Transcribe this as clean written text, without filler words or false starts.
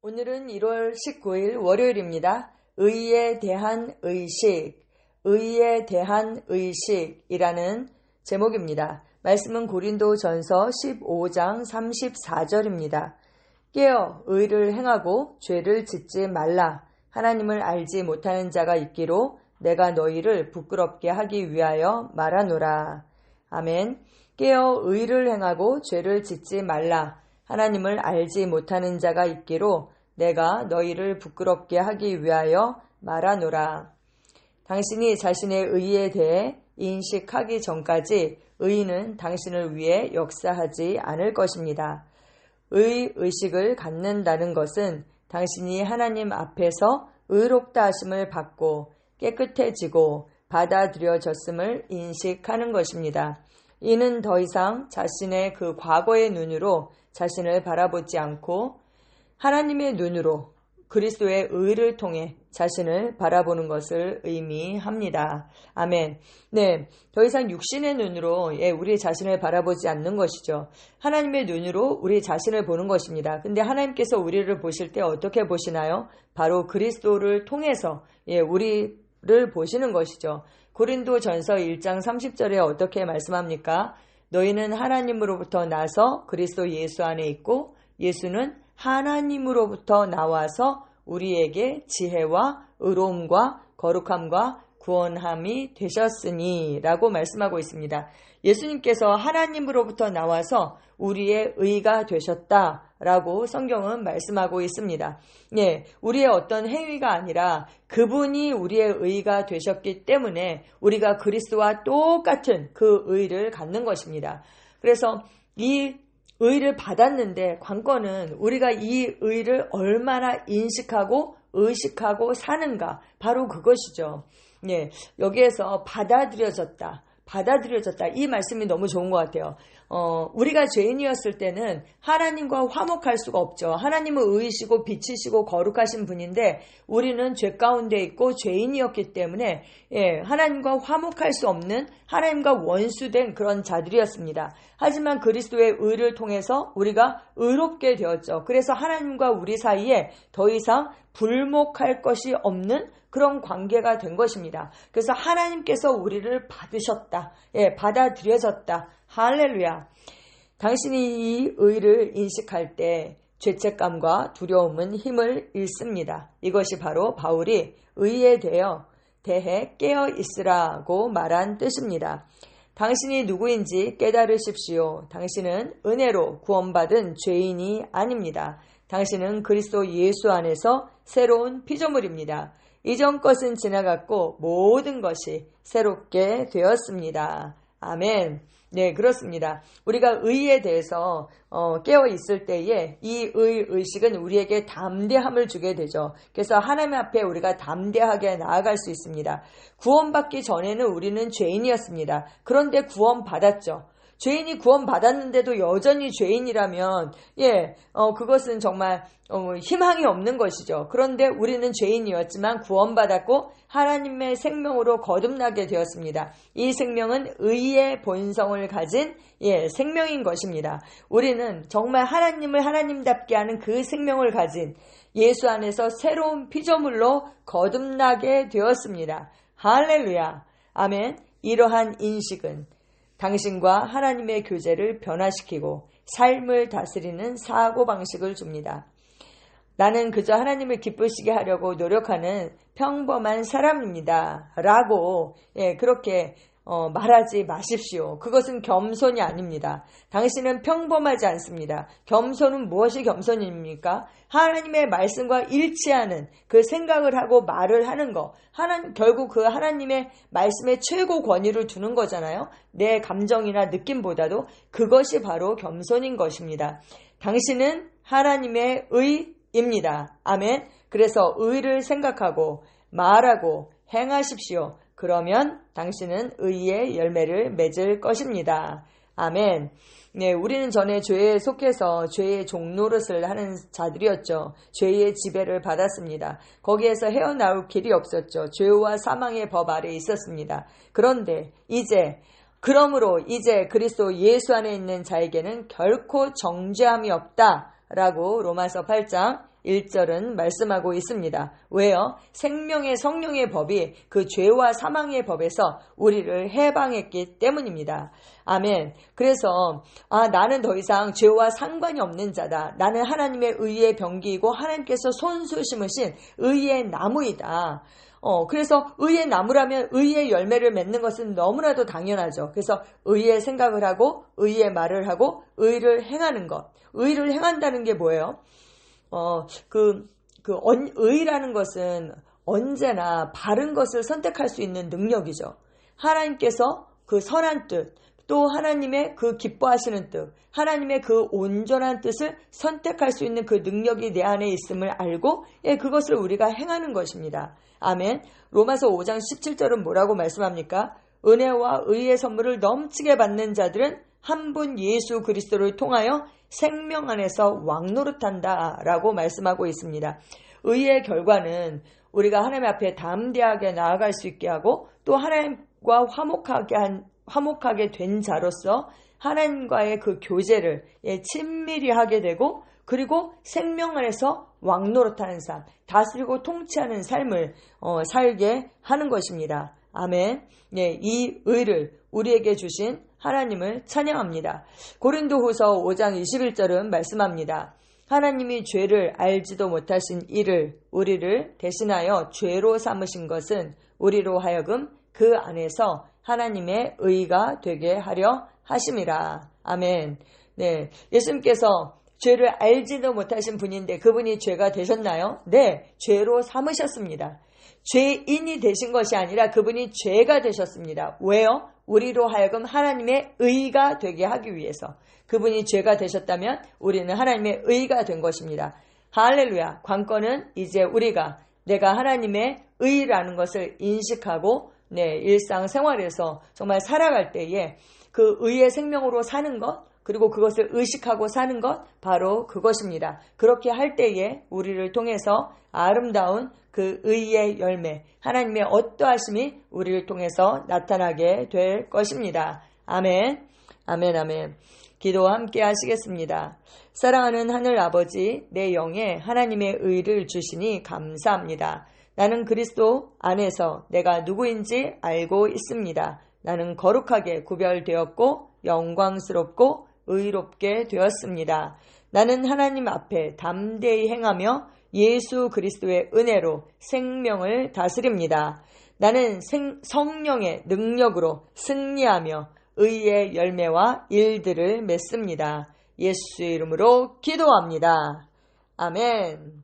오늘은 1월 19일 월요일입니다. 의에 대한 의식이라는 제목입니다. 말씀은 고린도전서 15장 34절입니다. 깨어 의를 행하고 죄를 짓지 말라. 하나님을 알지 못하는 자가 있기로 내가 너희를 부끄럽게 하기 위하여 말하노라. 아멘. 깨어 의를 행하고 죄를 짓지 말라. 하나님을 알지 못하는 자가 있기로 내가 너희를 부끄럽게 하기 위하여 말하노라. 당신이 자신의 의에 대해 인식하기 전까지 의는 당신을 위해 역사하지 않을 것입니다. 의식을 갖는다는 것은 당신이 하나님 앞에서 의롭다 하심을 받고 깨끗해지고 받아들여졌음을 인식하는 것입니다. 이는 더 이상 자신의 그 과거의 눈으로 자신을 바라보지 않고 하나님의 눈으로 그리스도의 의를 통해 자신을 바라보는 것을 의미합니다. 아멘. 네, 더 이상 육신의 눈으로 우리 자신을 바라보지 않는 것이죠. 하나님의 눈으로 우리 자신을 보는 것입니다. 근데 하나님께서 우리를 보실 때 어떻게 보시나요? 바로 그리스도를 통해서 우리를 보시는 것이죠. 고린도전서 1장 30절에 어떻게 말씀합니까? 너희는 하나님으로부터 나서 그리스도 예수 안에 있고 예수는 하나님으로부터 나와서 우리에게 지혜와 의로움과 거룩함과 구원함이 되셨으니 라고 말씀하고 있습니다. 예수님께서 하나님으로부터 나와서 우리의 의가 되셨다라고 성경은 말씀하고 있습니다. 우리의 어떤 행위가 아니라 그분이 우리의 의가 되셨기 때문에 우리가 그리스도와 똑같은 그 의를 갖는 것입니다. 그래서 이 의를 받았는데 관건은 우리가 이 의를 얼마나 인식하고 의식하고 사는가, 바로 그것이죠. 여기에서 받아들여졌다. 이 말씀이 너무 좋은 것 같아요. 우리가 죄인이었을 때는 하나님과 화목할 수가 없죠. 하나님은 의이시고 빛이시고 거룩하신 분인데 우리는 죄 가운데 있고 죄인이었기 때문에 하나님과 화목할 수 없는, 하나님과 원수된 그런 자들이었습니다. 하지만 그리스도의 의를 통해서 우리가 의롭게 되었죠. 그래서 하나님과 우리 사이에 더 이상 불목할 것이 없는 그런 관계가 된 것입니다. 그래서 하나님께서 우리를 받으셨다. 받아들여졌다. 할렐루야. 당신이 이 의를 인식할 때 죄책감과 두려움은 힘을 잃습니다. 이것이 바로 바울이 의에 대해 깨어 있으라고 말한 뜻입니다. 당신이 누구인지 깨달으십시오. 당신은 은혜로 구원받은 죄인이 아닙니다. 당신은 그리스도 예수 안에서 새로운 피조물입니다. 이전 것은 지나갔고 모든 것이 새롭게 되었습니다. 아멘. 네, 그렇습니다. 우리가 의에 대해서 깨어 있을 때에 이 의식은 우리에게 담대함을 주게 되죠. 그래서 하나님 앞에 우리가 담대하게 나아갈 수 있습니다. 구원받기 전에는 우리는 죄인이었습니다. 그런데 구원받았죠. 죄인이 구원받았는데도 여전히 죄인이라면 그것은 정말 희망이 없는 것이죠. 그런데 우리는 죄인이었지만 구원받았고 하나님의 생명으로 거듭나게 되었습니다. 이 생명은 의의 본성을 가진 생명인 것입니다. 우리는 정말 하나님을 하나님답게 하는 그 생명을 가진 예수 안에서 새로운 피조물로 거듭나게 되었습니다. 할렐루야. 아멘. 이러한 인식은 당신과 하나님의 교제를 변화시키고 삶을 다스리는 사고방식을 줍니다. 나는 그저 하나님을 기쁘시게 하려고 노력하는 평범한 사람입니다. 라고 그렇게 말하지 마십시오. 그것은 겸손이 아닙니다. 당신은 평범하지 않습니다. 겸손은 무엇이 겸손입니까? 하나님의 말씀과 일치하는 그 생각을 하고 말을 하는 거. 결국 그 하나님의 말씀에 최고 권위를 두는 거잖아요. 내 감정이나 느낌보다도 그것이 바로 겸손인 것입니다. 당신은 하나님의 의입니다. 아멘. 그래서 의를 생각하고 말하고 행하십시오. 그러면 당신은 의의 열매를 맺을 것입니다. 아멘. 우리는 전에 죄에 속해서 죄의 종노릇을 하는 자들이었죠. 죄의 지배를 받았습니다. 거기에서 헤어나올 길이 없었죠. 죄와 사망의 법 아래에 있었습니다. 그런데 그러므로 이제 그리스도 예수 안에 있는 자에게는 결코 정죄함이 없다라고 로마서 8장 1절은 말씀하고 있습니다. 왜요? 생명의 성령의 법이 그 죄와 사망의 법에서 우리를 해방했기 때문입니다. 아멘. 그래서 나는 더 이상 죄와 상관이 없는 자다. 나는 하나님의 의의 병기이고 하나님께서 손수 심으신 의의 나무이다. 그래서 의의 나무라면 의의 열매를 맺는 것은 너무나도 당연하죠. 그래서 의의 생각을 하고 의의 말을 하고 의를 행하는 것. 의를 행한다는 게 뭐예요? 의라는 것은 언제나 바른 것을 선택할 수 있는 능력이죠. 하나님께서 그 선한 뜻, 또 하나님의 그 기뻐하시는 뜻, 하나님의 그 온전한 뜻을 선택할 수 있는 그 능력이 내 안에 있음을 알고 그것을 우리가 행하는 것입니다. 아멘. 로마서 5장 17절은 뭐라고 말씀합니까? 은혜와 의의 선물을 넘치게 받는 자들은 한 분 예수 그리스도를 통하여 생명 안에서 왕노릇한다 라고 말씀하고 있습니다. 의의 결과는 우리가 하나님 앞에 담대하게 나아갈 수 있게 하고 또 하나님과 화목하게 된 자로서 하나님과의 그 교제를 친밀히 하게 되고 그리고 생명 안에서 왕노릇하는 삶, 다스리고 통치하는 삶을 살게 하는 것입니다. 아멘. 이 의를 우리에게 주신 하나님을 찬양합니다. 고린도후서 5장 21절은 말씀합니다. 하나님이 죄를 알지도 못하신 이를 우리를 대신하여 죄로 삼으신 것은 우리로 하여금 그 안에서 하나님의 의가 되게 하려 하심이라. 아멘. 예수님께서 죄를 알지도 못하신 분인데 그분이 죄가 되셨나요? 네, 죄로 삼으셨습니다. 죄인이 되신 것이 아니라 그분이 죄가 되셨습니다. 왜요? 우리로 하여금 하나님의 의가 되게 하기 위해서. 그분이 죄가 되셨다면 우리는 하나님의 의가 된 것입니다. 할렐루야. 관건은 이제 우리가 내가 하나님의 의라는 것을 인식하고 일상생활에서 정말 살아갈 때에 그 의의 생명으로 사는 것, 그리고 그것을 의식하고 사는 것, 바로 그것입니다. 그렇게 할 때에 우리를 통해서 아름다운 그 의의 열매, 하나님의 어떠하심이 우리를 통해서 나타나게 될 것입니다. 아멘, 아멘, 아멘. 기도 함께 하시겠습니다. 사랑하는 하늘 아버지, 내 영에 하나님의 의를 주시니 감사합니다. 나는 그리스도 안에서 내가 누구인지 알고 있습니다. 나는 거룩하게 구별되었고 영광스럽고 의롭게 되었습니다. 나는 하나님 앞에 담대히 행하며 예수 그리스도의 은혜로 생명을 다스립니다. 나는 성령의 능력으로 승리하며 의의 열매와 일들을 맺습니다. 예수의 이름으로 기도합니다. 아멘.